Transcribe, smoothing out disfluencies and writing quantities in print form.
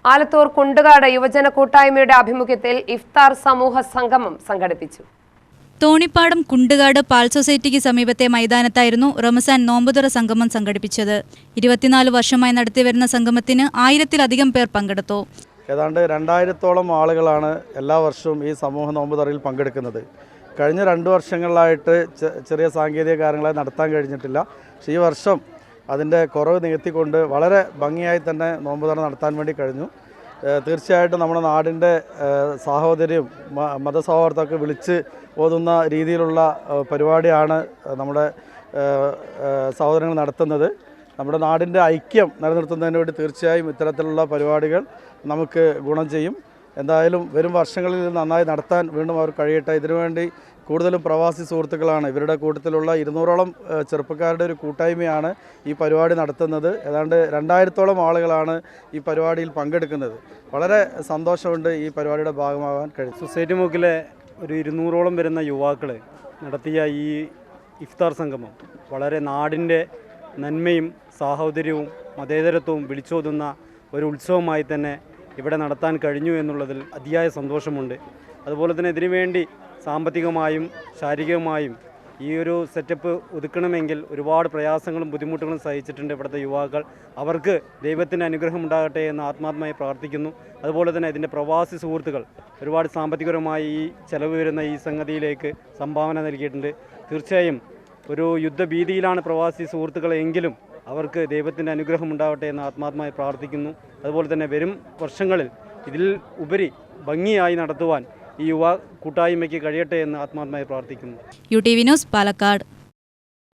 ആലത്തൂർ കുണ്ടുകാട് യുവജന കൂട്ടായ്മയുടെ ആഭിമുഖ്യത്തിൽ ഇഫ്താർ സമൂഹ സംഗമം സംഘടിപ്പിച്ചു. തോണിപ്പാടം കുണ്ടുകാട് പാൽ സൊസൈറ്റിക്ക് സമീപത്തെ മൈതാനത്തായിരുന്നു റമസാൻ നോമ്പുതുറ സംഗമം സംഘടിപ്പിച്ചത്. 24 വർഷമായി നടത്തിവരുന്ന സംഗമത്തിന് 1000-ലധികം പേർ പങ്കെടുത്തു. ഏതാണ്ട് 2000-ഓളം ആളുകളാണ് എല്ലാ വർഷവും ഈ സമൂഹ നോമ്പുതുറയിൽ പങ്കെടുക്കുന്നത്. കഴിഞ്ഞ 2 വർഷങ്ങളിലായിട്ട് ചെറിയ സാങ്കേതിക കാരണങ്ങളായി നടത്താൻ കഴിഞ്ഞിട്ടില്ല. പക്ഷേ ഈ വർഷം അതിൻ്റെ കുറവ് നികത്തിക്കൊണ്ട് വളരെ ഭംഗിയായി തന്നെ നോമ്പുതുറ നടത്താൻ വേണ്ടി കഴിഞ്ഞു. തീർച്ചയായിട്ടും നമ്മുടെ നാടിൻ്റെ സാഹോദര്യം മതസൗഹാർദ്ദമൊക്കെ വിളിച്ച് ഓതുന്ന രീതിയിലുള്ള പരിപാടിയാണ് നമ്മുടെ സഹോദരങ്ങൾ നടത്തുന്നത്. നമ്മുടെ നാടിൻ്റെ ഐക്യം നിലനിർത്തുന്നതിന് വേണ്ടി തീർച്ചയായും ഇത്തരത്തിലുള്ള പരിപാടികൾ നമുക്ക് ഗുണം ചെയ്യും. എന്തായാലും വരും വർഷങ്ങളിൽ നന്നായി നടത്താൻ വീണ്ടും അവർ കഴിയട്ടെ. ഇതിനുവേണ്ടി കൂടുതലും പ്രവാസി സുഹൃത്തുക്കളാണ്. ഇവരുടെ കൂട്ടത്തിലുള്ള 200ഓളം ചെറുപ്പക്കാരുടെ ഒരു കൂട്ടായ്മയാണ് ഈ പരിപാടി നടത്തുന്നത്. ഏതാണ്ട് 2000-ഓളം ആളുകളാണ് ഈ പരിപാടിയിൽ പങ്കെടുക്കുന്നത്. വളരെ സന്തോഷമുണ്ട് ഈ പരിപാടിയുടെ ഭാഗമാകാൻ കഴിയും. സൊസൈറ്റി മുക്കിലെ ഒരു 200ഓളം വരുന്ന യുവാക്കൾ നടത്തിയ ഈ ഇഫ്താർ സംഗമം വളരെ നാടിൻ്റെ നന്മയും സാഹോദര്യവും മതേതരത്വവും വിളിച്ചോതുന്ന ഒരു ഉത്സവമായി തന്നെ ഇവിടെ നടത്താൻ കഴിഞ്ഞു എന്നുള്ളതിൽ അതിയായ സന്തോഷമുണ്ട്. അതുപോലെ തന്നെ ഇതിനുവേണ്ടി സാമ്പത്തികമായും ശാരീരികമായും ഈ ഒരു സെറ്റപ്പ് ഒതുക്കണമെങ്കിൽ ഒരുപാട് പ്രയാസങ്ങളും ബുദ്ധിമുട്ടുകളും സഹിച്ചിട്ടുണ്ട് ഇവിടുത്തെ യുവാക്കൾ. അവർക്ക് ദൈവത്തിൻ്റെ അനുഗ്രഹം ഉണ്ടാകട്ടെ എന്ന് ആത്മാർത്ഥമായി പ്രാർത്ഥിക്കുന്നു. അതുപോലെ തന്നെ ഇതിൻ്റെ പ്രവാസി സുഹൃത്തുക്കൾ ഒരുപാട് സാമ്പത്തികപരമായി ഈ ചെലവ് വരുന്ന ഈ സംഗതിയിലേക്ക് സംഭാവന നൽകിയിട്ടുണ്ട്. തീർച്ചയായും ഒരു യുദ്ധഭീതിയിലാണ് പ്രവാസി സുഹൃത്തുക്കളെങ്കിലും അവർക്ക് ദൈവത്തിൻ്റെ അനുഗ്രഹം ഉണ്ടാവട്ടെ എന്ന് ആത്മാർത്ഥമായി പ്രാർത്ഥിക്കുന്നു. അതുപോലെ തന്നെ വരും വർഷങ്ങളിൽ ഇതിൽ ഉപരി ഭംഗിയായി നടത്തുവാൻ ഈ യുവ കൂട്ടായ്മയ്ക്ക് കഴിയട്ടെ എന്ന് ആത്മാർത്ഥമായി പ്രാർത്ഥിക്കുന്നു. UTV news, Palakkad.